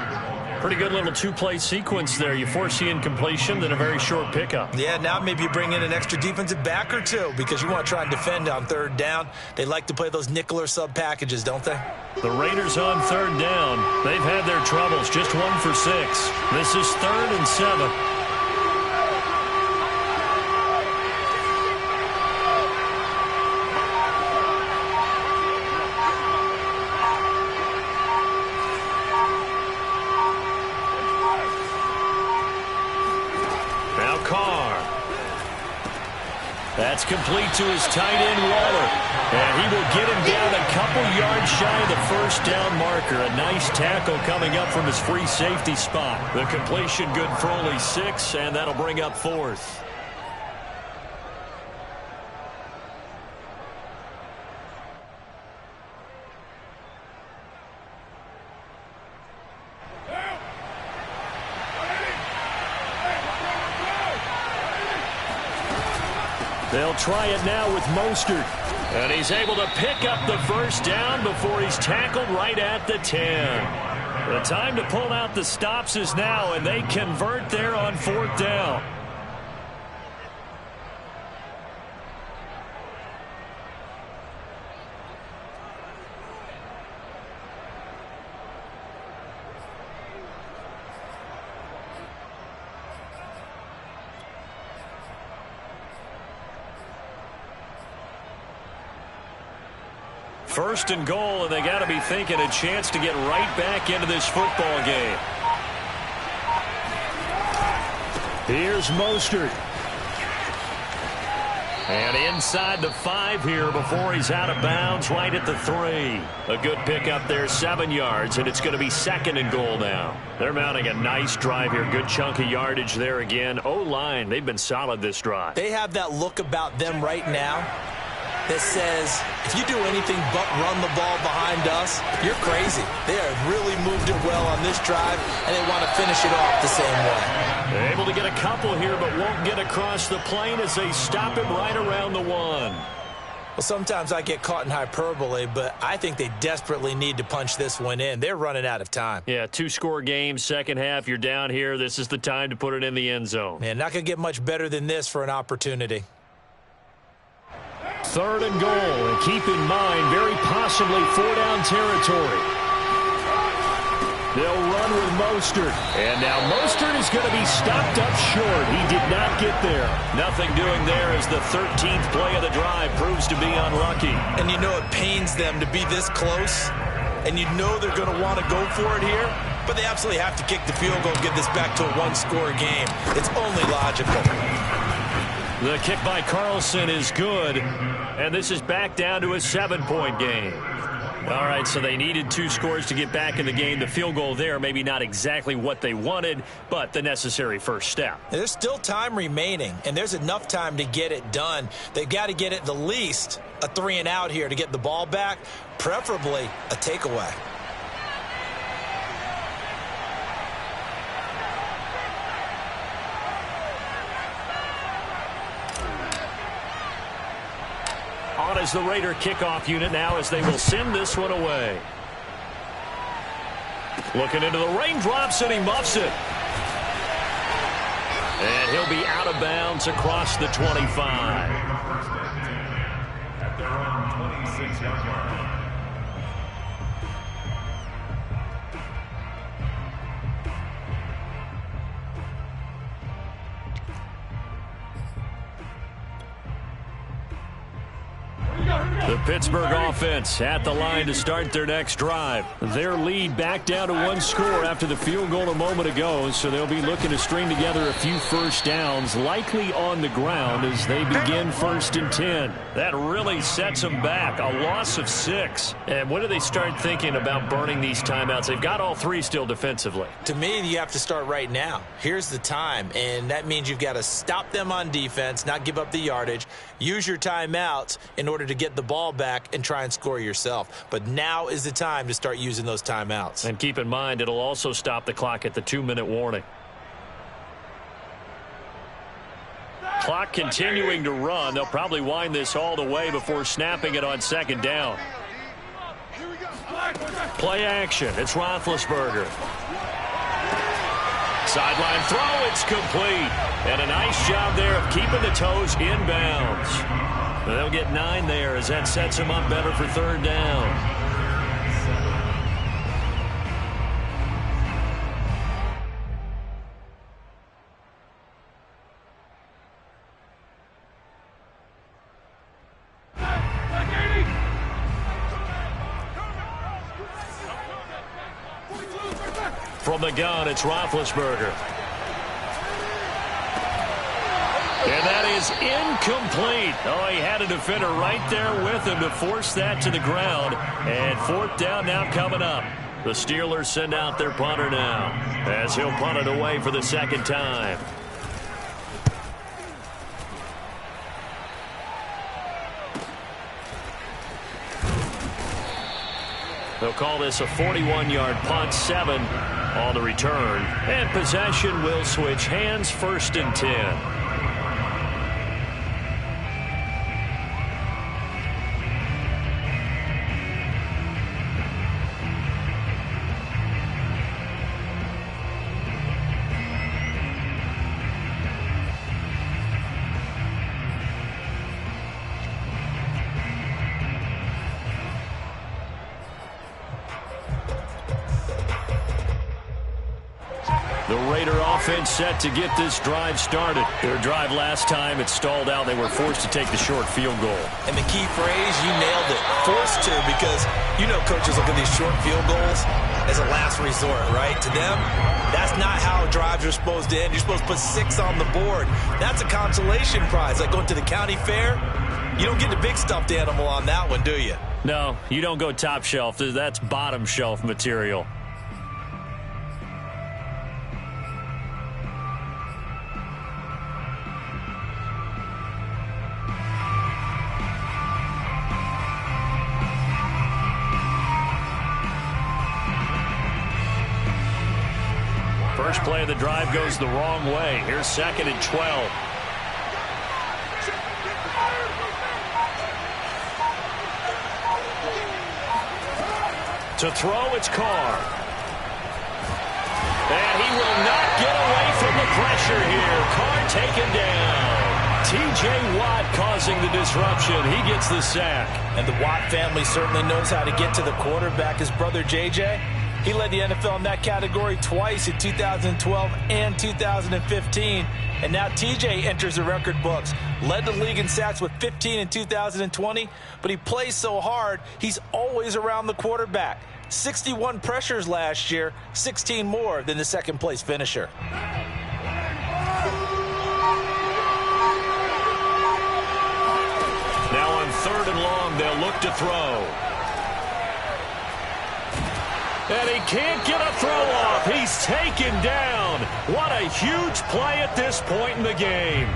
Pretty good little 2-play sequence there. You force the incompletion, then a very short pickup. Yeah, now maybe you bring in an extra defensive back or 2 because you want to try and defend on 3rd down. They like to play those nickel or sub packages, don't they? The Raiders on 3rd down. They've had their troubles, just 1 for 6. This is 3rd and 7. That's complete to his tight end, Waller. And he will get him down a couple yards shy of the first down marker. A nice tackle coming up from his free safety spot. The completion good for only 6, and that'll bring up 4th. They'll try it now with Mostert. And he's able to pick up the first down before he's tackled right at the 10. The time to pull out the stops is now, and they convert there on 4th down. First and goal, and they got to be thinking a chance to get right back into this football game. Here's Mostert. And inside the 5 here before he's out of bounds right at the 3. A good pickup there, 7 yards, and it's going to be 2nd and goal now. They're mounting a nice drive here. Good chunk of yardage there again. O-line, they've been solid this drive. They have that look about them right now that says, if you do anything but run the ball behind us, you're crazy. They have really moved it well on this drive, and they want to finish it off the same way. They're able to get a couple here, but won't get across the plane as they stop him right around the 1. Well, sometimes I get caught in hyperbole, but I think they desperately need to punch this one in. They're running out of time. Yeah, two-score game, second half, you're down here. This is the time to put it in the end zone. Man, not going to get much better than this for an opportunity. 3rd and goal, and keep in mind, very possibly 4-down territory. They'll run with Mostert. And now Mostert is going to be stopped up short. He did not get there. Nothing doing there as the 13th play of the drive proves to be unlucky. And you know it pains them to be this close, and you know they're going to want to go for it here, but they absolutely have to kick the field goal and get this back to a one-score game. It's only logical. The kick by Carlson is good, and this is back down to a 7-point game. All right, so they needed 2 scores to get back in the game. The field goal there, maybe not exactly what they wanted, but the necessary first step. There's still time remaining, and there's enough time to get it done. They've got to get at the least a 3-and-out here to get the ball back, preferably a takeaway. On as the Raider kickoff unit now as they will send this one away. Looking into the raindrops, and he muffs it. And he'll be out of bounds across the 25. At their own 26-yard line. The Pittsburgh offense at the line to start their next drive. Their lead back down to 1 score after the field goal a moment ago, so they'll be looking to string together a few first downs, likely on the ground as they begin 1st and 10. That really sets them back, a loss of 6. And when do they start thinking about burning these timeouts? They've got all 3 still defensively. To me, you have to start right now. Here's the time, and that means you've got to stop them on defense, not give up the yardage, use your timeouts in order to get the ball back and try and score yourself. But now is the time to start using those timeouts. And keep in mind, it'll also stop the clock at the 2-minute warning. Clock continuing to run. They'll probably wind this all the way before snapping it on 2nd down. Play action. It's Roethlisberger. Sideline throw. It's complete. And a nice job there of keeping the toes inbounds. They'll get 9 there as that sets them up better for 3rd down. From the gun, it's Roethlisberger. And that is incomplete. Oh, he had a defender right there with him to force that to the ground. And 4th down now coming up. The Steelers send out their punter now as he'll punt it away for the 2nd time. They'll call this a 41-yard punt, 7 on the return. And possession will switch hands, 1st and 10. The Raider offense set to get this drive started. Their drive last time, it stalled out. They were forced to take the short field goal. And the key phrase, you nailed it, forced to, because you know coaches look at these short field goals as a last resort, right? To them, that's not how drives are supposed to end. You're supposed to put 6 on the board. That's a consolation prize. Like going to the county fair, you don't get the big stuffed animal on that one, do you? No, you don't go top shelf. That's bottom shelf material. First play of the drive goes the wrong way. Here's 2nd and 12. To throw, it's Carr. And he will not get away from the pressure here. Carr taken down. T.J. Watt causing the disruption. He gets the sack. And the Watt family certainly knows how to get to the quarterback. His brother J.J., he led the NFL in that category twice in 2012 and 2015. And now T.J. enters the record books. Led the league in sacks with 15 in 2020. But he plays so hard, he's always around the quarterback. 61 pressures last year, 16 more than the second-place finisher. Now on 3rd and long, they'll look to throw. And he can't get a throw off. He's taken down. What a huge play at this point in the game.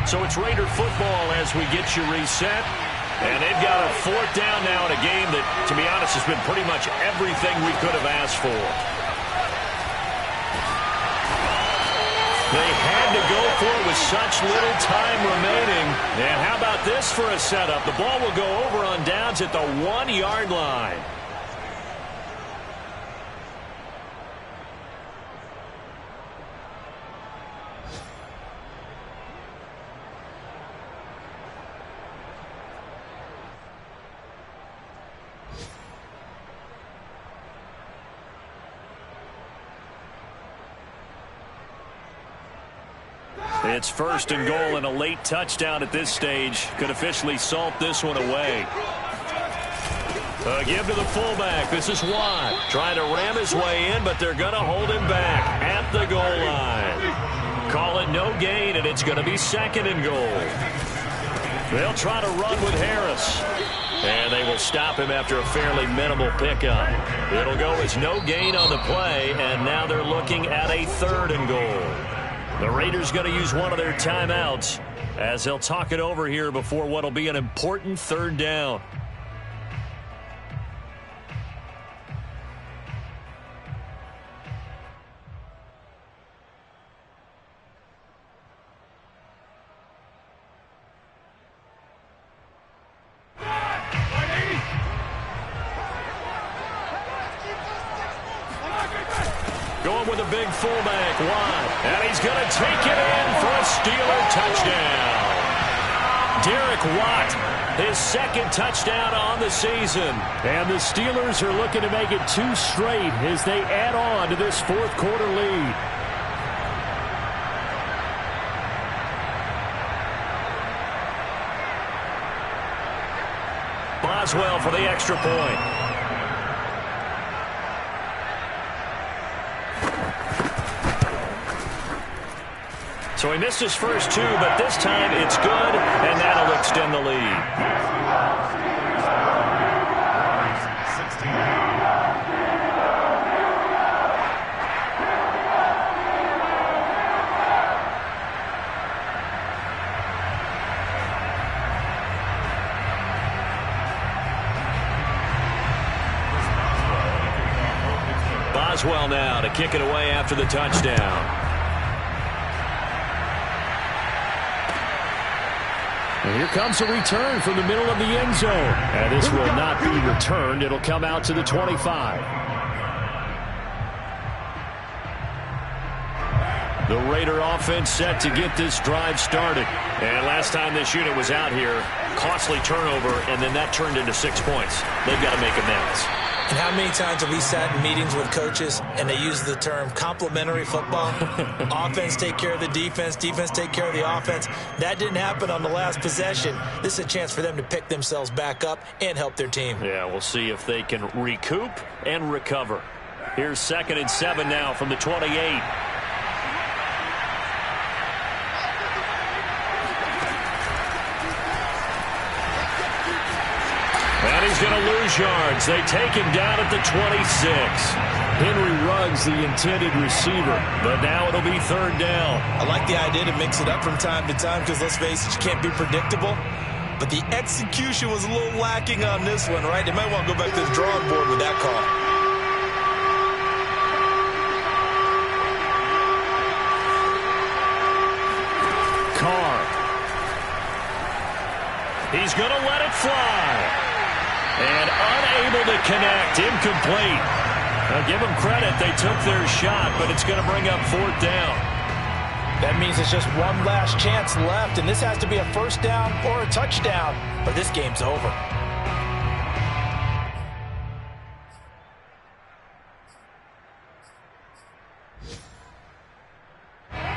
So it's Raider football as we get you reset. And they've got a 4th down now in a game that, to be honest, has been pretty much everything we could have asked for. They had to go for it with such little time remaining. And how about this for a setup? The ball will go over on downs at the 1-yard line. It's 1st and goal, and a late touchdown at this stage could officially salt this one away. Give to the fullback. This is Watt trying to ram his way in, but they're going to hold him back at the goal line. Call it no gain, and it's going to be 2nd and goal. They'll try to run with Harris. And they will stop him after a fairly minimal pickup. It'll go as no gain on the play, and now they're looking at a 3rd and goal. The Raiders going to use one of their timeouts as they'll talk it over here before what will be an important 3rd down. Going with a big fullback, Watt. And he's going to take it in for a Steeler touchdown. Derek Watt, his 2nd touchdown on the season. And the Steelers are looking to make it 2 straight as they add on to this 4th quarter lead. Boswell for the extra point. So he missed his first 2, but this time it's good, and that'll extend the lead. Boswell now to kick it away after the touchdown. And here comes a return from the middle of the end zone. And this will not be returned. It'll come out to the 25. The Raider offense set to get this drive started. And last time this unit was out here, costly turnover, and then that turned into 6 points. They've got to make amends. And how many times have we sat in meetings with coaches and they use the term complementary football? Offense take care of the defense, defense take care of the offense. That didn't happen on the last possession. This is a chance for them to pick themselves back up and help their team. Yeah, we'll see if they can recoup and recover. Here's 2nd and 7 now from the 28. And he's going to lose yards. They take him down at the 26. Henry Ruggs, the intended receiver, but now it'll be 3rd down. I like the idea to mix it up from time to time because, let's face it, you can't be predictable. but the execution was a little lacking on this one, right? They might want to go back to the drawing board with that call. Carr. He's going to let it fly. And unable to connect. Incomplete. Now give them credit. They took their shot, but it's going to bring up 4th down. That means it's just one last chance left, and this has to be a first down or a touchdown, or this game's over.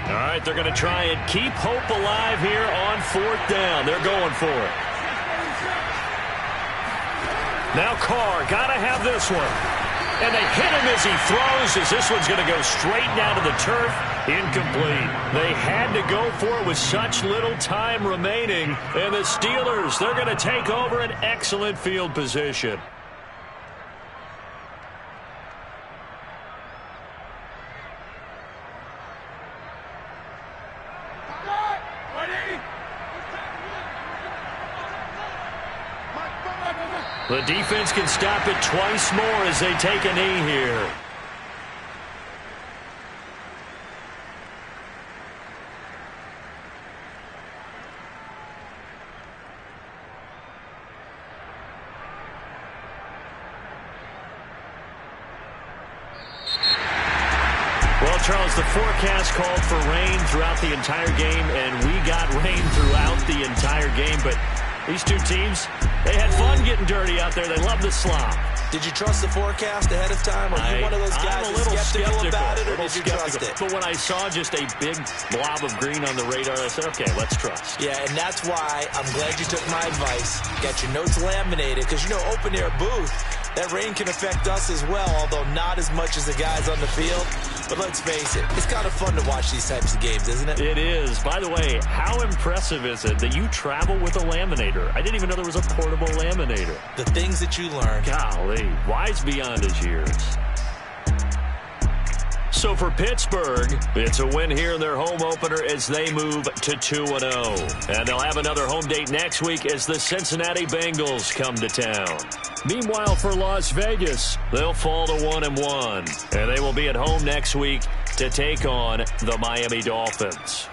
All right, they're going to try and keep hope alive here on 4th down. They're going for it. Now Carr, got to have this one. And they hit him as he throws, as this one's going to go straight down to the turf. Incomplete. They had to go for it with such little time remaining. And the Steelers, they're going to take over an excellent field position. The defense can stop it twice more as they take a knee here. Well, Charles, the forecast called for rain throughout the entire game, and we got rain throughout the entire game, but these two teams, they had fun getting dirty out there. They love the slop. Did you trust the forecast ahead of time? Or are you one of those guys I'm a little skeptical about it, or did you trust it? But when I saw just a big blob of green on the radar, I said, okay, let's trust. Yeah, and that's why I'm glad you took my advice. Got your notes laminated, because, you know, open-air booth, that rain can affect us as well, although not as much as the guys on the field. But let's face it, it's kind of fun to watch these types of games, isn't it? It is. By the way, how impressive is it that you travel with a laminator? I didn't even know there was a portable laminator. The things that you learn. Golly, wise beyond his years. So for Pittsburgh, it's a win here in their home opener as they move to 2-0. And they'll have another home date next week as the Cincinnati Bengals come to town. Meanwhile, for Las Vegas, they'll fall to 1-1. And they will be at home next week to take on the Miami Dolphins.